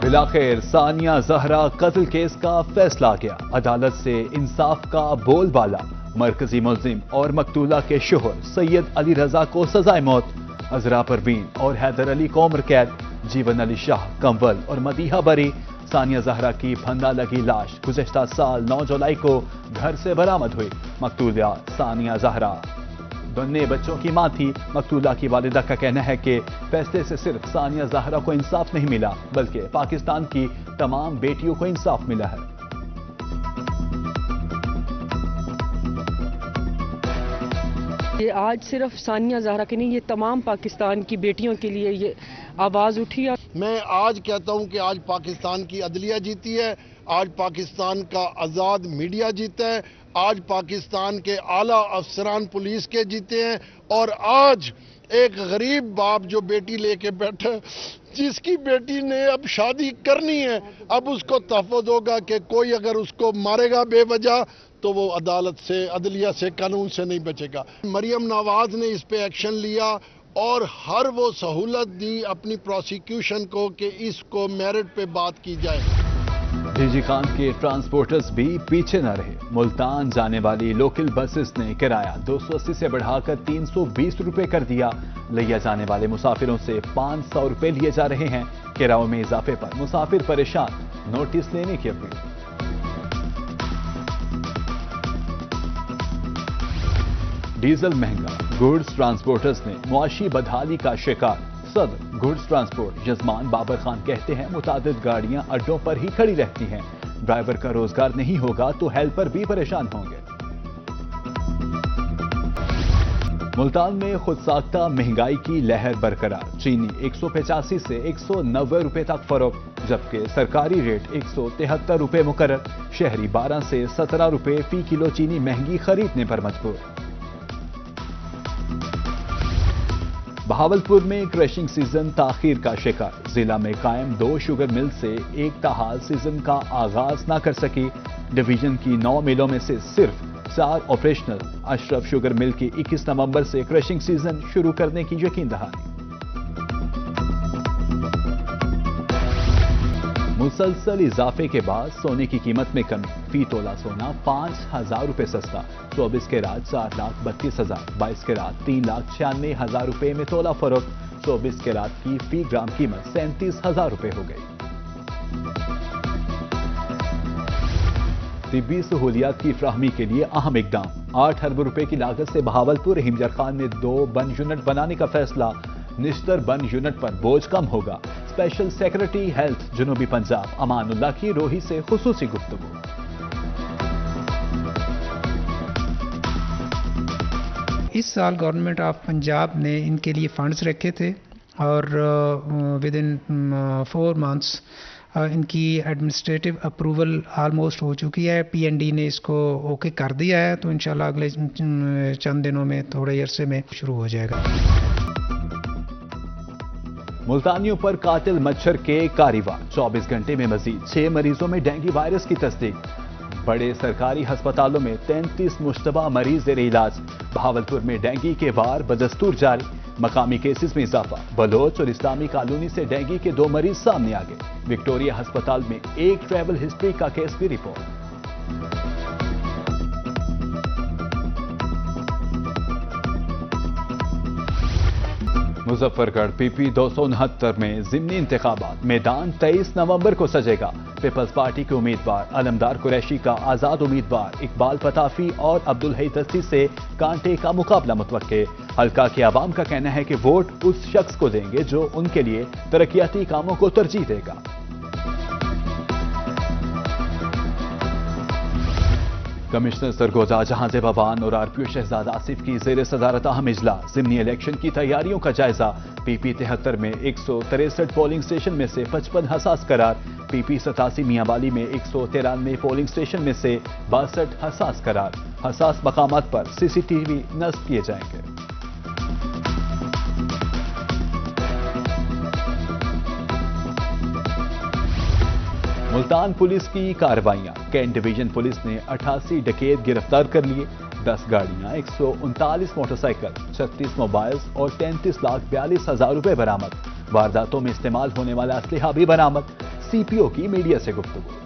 بالآخر ثانیہ زہرا قتل کیس کا فیصلہ آ گیا۔ عدالت سے انصاف کا بول بالا۔ مرکزی ملزم اور مقتولہ کے شوہر سید علی رضا کو سزائے موت، عذرا پروین اور حیدر علی کو عمر قید، جیون علی شاہ، کنول اور مدیحہ بری۔ ثانیہ زہرا کی پھندا لگی لاش گزشتہ سال 9 جولائی کو گھر سے برآمد ہوئی۔ مقتولہ ثانیہ زہرا دونوں بچوں کی ماں تھی۔ مقتولہ کی والدہ کا کہنا ہے کہ فیصلے سے صرف ثانیہ زہرا کو انصاف نہیں ملا بلکہ پاکستان کی تمام بیٹیوں کو انصاف ملا ہے۔ یہ آج صرف ثانیہ زہرا کے نہیں، یہ تمام پاکستان کی بیٹیوں کے لیے یہ آواز اٹھی ہے۔ میں آج کہتا ہوں کہ آج پاکستان کی عدلیہ جیتی ہے، آج پاکستان کا آزاد میڈیا جیتا ہے، آج پاکستان کے اعلیٰ افسران پولیس کے جیتے ہیں، اور آج ایک غریب باپ جو بیٹی لے کے بیٹھا، جس کی بیٹی نے اب شادی کرنی ہے، اب اس کو تحفظ ہوگا کہ کوئی اگر اس کو مارے گا بے وجہ تو وہ عدالت سے، عدلیہ سے، قانون سے نہیں بچے گا۔ مریم نواز نے اس پہ ایکشن لیا اور ہر وہ سہولت دی اپنی پروسیکیوشن کو کہ اس کو میرٹ پہ بات کی جائے۔ ڈی جی خان کے ٹرانسپورٹرز بھی پیچھے نہ رہے۔ ملتان جانے والی لوکل بسز نے کرایہ 280 سے بڑھا کر 320 روپے کر دیا۔ لیا جانے والے مسافروں سے 500 روپے لیے جا رہے ہیں۔ کرایوں میں اضافے پر مسافر پریشان، نوٹس لینے کی اپیل۔ ڈیزل مہنگا، گوڈز ٹرانسپورٹرز نے معاشی بدحالی کا شکار۔ صدر گوڈز ٹرانسپورٹ یزمان بابر خان کہتے ہیں متعدد گاڑیاں اڈوں پر ہی کھڑی رہتی ہیں، ڈرائیور کا روزگار نہیں ہوگا تو ہیلپر بھی پریشان ہوں گے۔ ملتان میں خود ساختہ مہنگائی کی لہر برقرار۔ چینی 185 سے 190 روپے تک فروخت، جبکہ سرکاری ریٹ 173 روپے مقرر۔ شہری 12 سے 17 روپے فی کلو چینی مہنگی خریدنے پر مجبور۔ بہاولپور میں کریشنگ سیزن تاخیر کا شکار۔ ضلع میں قائم 2 شوگر مل سے ایک تاحال سیزن کا آغاز نہ کر سکی۔ ڈویژن کی 9 ملوں میں سے صرف 4 آپریشنل۔ اشرف شوگر مل کی 21 نومبر سے کریشنگ سیزن شروع کرنے کی یقین دہانی۔ مسلسل اضافے کے بعد سونے کی قیمت میں کمی۔ فی تولہ سونا 5,000 روپے سستا۔ 24 کیرات 4,32,000، 22 کیرات 3,96,000 روپے میں تولہ فروخت۔ 24 کیرات کی فی گرام قیمت 37,000 روپے ہو گئی۔ طبی سہولیات کی فراہمی کے لیے اہم اقدام۔ 8 ارب روپے کی لاگت سے بہاولپور رحیم جر خان میں 2 بند یونٹ بنانے کا فیصلہ۔ نشتر بند یونٹ پر بوجھ کم ہوگا۔ اسپیشل سیکرٹری ہیلتھ جنوبی پنجاب امان اللہ کی روحی سے خصوصی گفتگو۔ اس سال گورنمنٹ آف پنجاب نے ان کے لیے فنڈز رکھے تھے اور ود ان 4 months ان کی ایڈمنسٹریٹو اپروول آلموسٹ ہو چکی ہے۔ پی این ڈی نے اس کو اوکے کر دیا ہے، تو انشاءاللہ اگلے چند دنوں میں، تھوڑے عرصے میں شروع ہو جائے گا۔ ملتانیوں پر قاتل مچھر کے کاریواں۔ 24 گھنٹے میں مزید 6 مریضوں میں ڈینگی وائرس کی تصدیق۔ بڑے سرکاری ہسپتالوں میں 33 مشتبہ مریض زیر علاج۔ بہاولپور میں ڈینگی کے وار بدستور جاری۔ مقامی کیسز میں اضافہ۔ بلوچ اور اسلامی کالونی سے ڈینگی کے 2 مریض سامنے آ گئے۔ وکٹوریہ ہسپتال میں ایک ٹریول ہسٹری کا کیس بھی رپورٹ۔ مظفر گڑھ پی پی 269 میں ضمنی انتخابات۔ میدان 23 نومبر کو سجے گا۔ پیپلز پارٹی کے امیدوار علمدار قریشی کا آزاد امیدوار اقبال فتافی اور عبدالحی دستی سے کانٹے کا مقابلہ متوقع۔ حلقہ کے عوام کا کہنا ہے کہ ووٹ اس شخص کو دیں گے جو ان کے لیے ترقیاتی کاموں کو ترجیح دے گا۔ کمشنر سرگودا جہاں زیب بابان اور آر پی او شہزاد آصف کی زیر صدارت اہم اجلاس۔ ضمنی الیکشن کی تیاریوں کا جائزہ۔ پی پی 73 میں 163 پولنگ اسٹیشن میں سے 55 حساس قرار۔ پی پی 87 میاں والی میں 193 پولنگ اسٹیشن میں سے 62 حساس قرار۔ حساس مقامات پر سی سی ٹی وی نصب کیے جائیں گے۔ ملتان پولیس کی کارروائیاں۔ کینٹ ڈویژن پولیس نے 88 ڈکیت گرفتار کر لیے۔ 10 گاڑیاں، 139 موٹر سائیکل، 36 موبائلز اور 33,42,000 روپے برآمد۔ وارداتوں میں استعمال ہونے والا اسلحہ بھی برآمد۔ CPO की मीडिया से गुफ्तगू।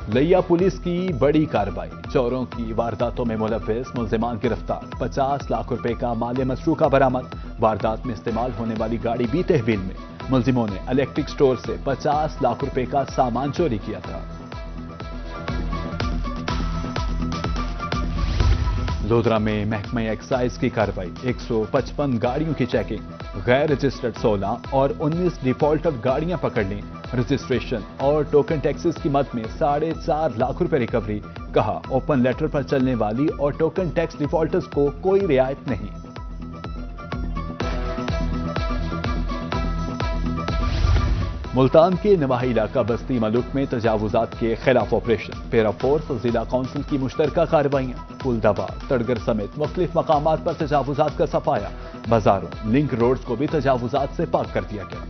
लिया पुलिस की बड़ी कार्रवाई, चोरों की वारदातों में मुलव्विस मुल्जिमान गिरफ्तार, 50 लाख रुपए का माल मसरूका बरामद। वारदात में इस्तेमाल होने वाली गाड़ी भी तहवील में। मुल्जिमों ने इलेक्ट्रिक स्टोर से 50 लाख रुपए का सामान चोरी किया था। लोधरा में महकमा एक्साइज की कार्रवाई, 155 गाड़ियों की चेकिंग, गैर रजिस्टर्ड 16 और 19 डिफॉल्टर गाड़ियां पकड़ ली। रजिस्ट्रेशन और टोकन टैक्सेस की मद में 4.5 लाख रुपए रिकवरी। कहा, ओपन लेटर पर चलने वाली और टोकन टैक्स डिफॉल्टर्स को कोई रियायत नहीं। मुल्तान के नवाही इलाका बस्ती मलुक में तजावुजात के खिलाफ ऑपरेशन, पैरा फोर्स और जिला काउंसिल की मुश्तरका कार्रवाइयां। फुलदाबाद, तड़गर समेत मुख्तलिफ मकामात पर तजावुजात का सफाया। बाजारों, लिंक रोड्स को भी तजावुजात से पाक कर दिया गया।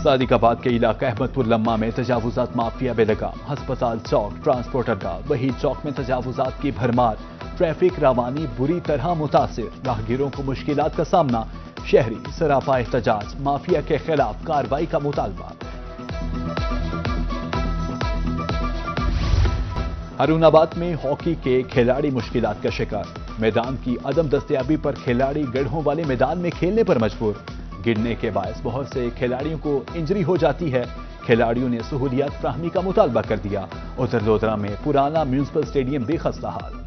सादिकाबाद के इलाका अहमदपुर लम्मा में तजावुजात माफिया बेलगाम। हस्पताल चौक, ट्रांसपोर्ट अड्डा, वही चौक में तजावुजात की भरमार। ट्रैफिक रवानी बुरी तरह मुतासिर, राहगीरों को मुश्किलात का सामना। शहरी सरापा एहतजाज, माफिया के खिलाफ कार्रवाई का मुतालबा। हारूनाबाद में हॉकी के खिलाड़ी मुश्किलात का शिकार, मैदान की अदम दस्तयाबी पर खिलाड़ी गढ़ों वाले मैदान में खेलने पर मजबूर। गिरने के बायस बहुत से खिलाड़ियों को इंजरी हो जाती है। खिलाड़ियों ने सहूलियात फ्राहमी का मुतालबा कर दिया। उधर लोधरा में पुराना म्यूनिसिपल स्टेडियम भी खस्ता हाल।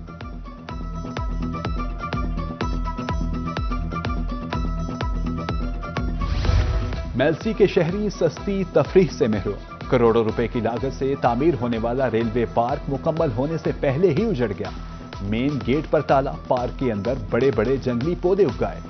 मेलसी के शहरी सस्ती तफरीह से महरूम, करोड़ों रुपए की लागत से तामीर होने वाला रेलवे पार्क मुकम्मल होने से पहले ही उजड़ गया। मेन गेट पर ताला, पार्क के अंदर बड़े बड़े जंगली पौधे उगाए।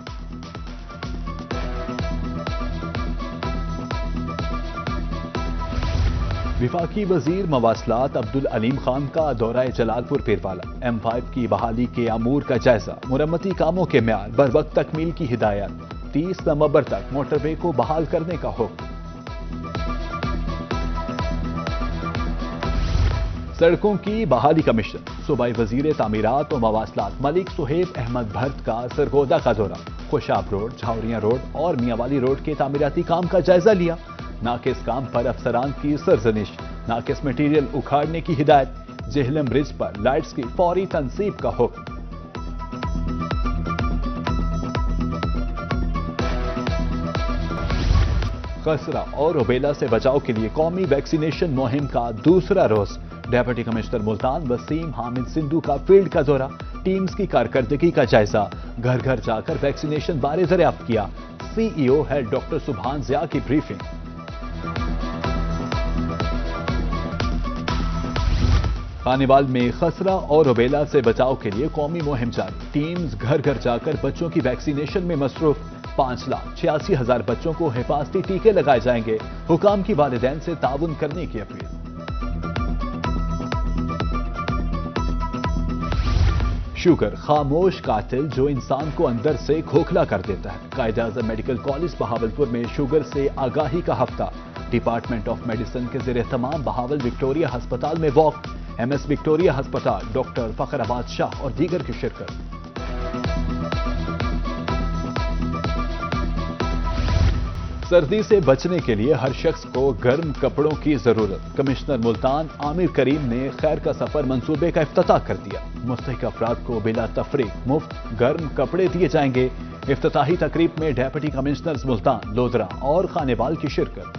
विफाकी वजीर मवासलात अब्दुल अलीम खान का दौरा जलालपुर पीरवाला, M5 की बहाली के अमूर का जायजा, मुरम्मती कामों के म्यार बरवक्त तकमील की हिदायत। 30 नवंबर तक मोटरवे को बहाल करने का हुक्म। सड़कों की बहाली का मिशन, सूबाई वजीर तामीरात और मवासलात मलिक सुहेब अहमद भट्ट का सरगोदा का दौरा, खुशाब रोड, झावरिया रोड और मियांवाली रोड के तामीराती काम का जायजा लिया। नाकिस काम पर अफसरान की सरजनिश, नाकिस मटीरियल उखाड़ने की हिदायत। जेहलम ब्रिज पर लाइट्स की फौरी तनसीब का हुक्म। खसरा और रुबेला से बचाव के लिए कौमी वैक्सीनेशन मुहिम का दूसरा रोज। डेप्यूटी कमिश्नर मुल्तान वसीम हामिद सिंधु का फील्ड का दौरा, टीम्स की कारकर्दगी का जायजा, घर घर जाकर वैक्सीनेशन बारे दरियाफ्त किया। CEO है डॉक्टर सुभान जिया की ब्रीफिंग। खानेवाल में खसरा और रुबेला से बचाव के लिए कौमी मुहिम जारी, टीम्स घर घर जाकर बच्चों की वैक्सीनेशन में मसरूफ। 5,86,000 बच्चों को हिफाजती टीके लगाए जाएंगे। हुकाम की वालिदैन से ताउन करने की अपील। शुगर खामोश कातिल जो इंसान को अंदर से खोखला कर देता है। कायद-ए-आज़म मेडिकल कॉलेज बहावलपुर में शुगर से आगाही का हफ्ता, डिपार्टमेंट ऑफ मेडिसिन के ज़ेर तमाम बहावल विक्टोरिया अस्पताल में वॉक, MS विक्टोरिया अस्पताल, डॉक्टर फखराबाद शाह और दीगर की शिरकत। सर्दी से बचने के लिए हर शख्स को गर्म कपड़ों की जरूरत। कमिश्नर मुल्तान आमिर करीम ने खैर का सफर मंसूबे का इफ्तिताह कर दिया। मुस्तहिक अफराद को बिला तफरीक मुफ्त गर्म कपड़े दिए जाएंगे। इफ्तिताही तकरीब में डेप्यूटी कमिश्नर्स मुल्तान, लोधरा और खानेवाल की शिरकत।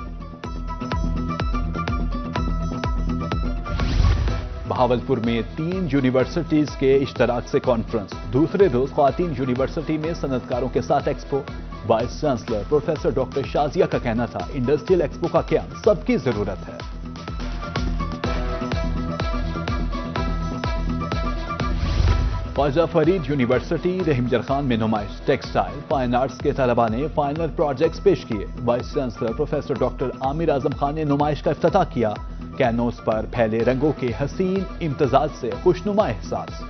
बहावलपुर में 3 यूनिवर्सिटीज के इश्तराक से कॉन्फ्रेंस, दूसरे रोज ख्वातीन यूनिवर्सिटी में सनतकारों के साथ expo. Vice chancellor professor doctor Shazia का कहना था, इंडस्ट्रियल एक्सपो का क्या सबकी जरूरत है। ख्वाजा फरीद यूनिवर्सिटी रहीमजर खान में नुमाइश, टेक्सटाइल फाइन आर्ट्स के तलबा ने फाइनल प्रोजेक्ट्स पेश किए। Vice chancellor professor doctor Aamir Azam Khan ने नुमाइश का इफ्तिताह किया। कैनोस पर फैले रंगों के हसीन इम्तजाज से खुशनुमा एहसास।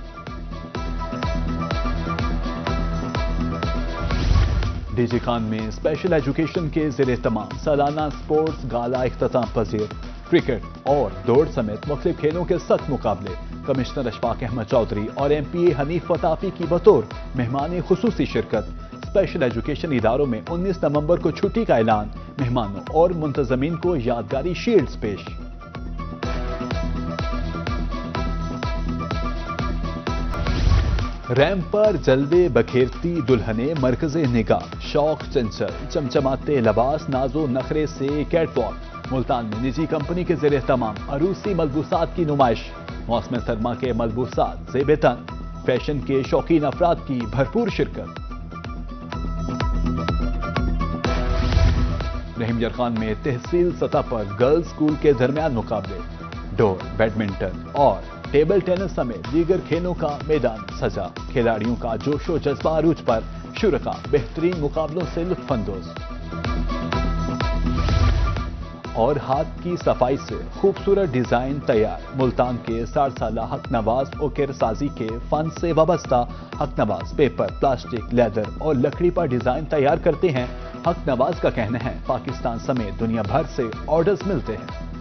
डीजी खान में स्पेशल एजुकेशन के ज़ेर तमाम सालाना स्पोर्ट्स गाला इख्तिताम पजीर। क्रिकेट और दौड़ समेत मुख्तलिफ खेलों के सख्त मुकाबले। कमिश्नर अशफाक अहमद चौधरी और MPA हनीफ फताफी की बतौर मेहमान खुसूसी शिरकत। स्पेशल एजुकेशन इदारों में 19 नवंबर को छुट्टी का ऐलान। मेहमानों और मुंतजमीन को यादगारी शील्ड्स पेश। रैंप पर जलवे बखेरती दुल्हने मरकज़े निगाह, शौक चंचल, चमचमाते लबास, नाजो नखरे से कैटवॉक। मुल्तान में निजी कंपनी के ज़ेरे तमाम अरूसी मलबूसात की नुमाइश। मौसम सरमा के मलबूसात, ज़ेब-ए-तन, फैशन के शौकीन अफराद की भरपूर शिरकत। रहीम यरखान में तहसील सतह पर गर्ल्स स्कूल के दरमियान मुकाबले। डोर, बैडमिंटन और टेबल टेनिस समेत दीगर खेलों का मैदान सजा। खिलाड़ियों का जोशो जज्बा अरूज पर, शुरका बेहतरीन मुकाबलों से लुत्फानंदोज। और हाथ की सफाई से खूबसूरत डिजाइन तैयार। मुल्तान के 60 साला हक नवाज ओकेर साजी के फन से वाबस्ता हक नवाज पेपर, प्लास्टिक, लेदर और लकड़ी पर डिजाइन तैयार करते हैं। हक नवाज का कहना है पाकिस्तान समेत दुनिया भर से ऑर्डर्स मिलते हैं।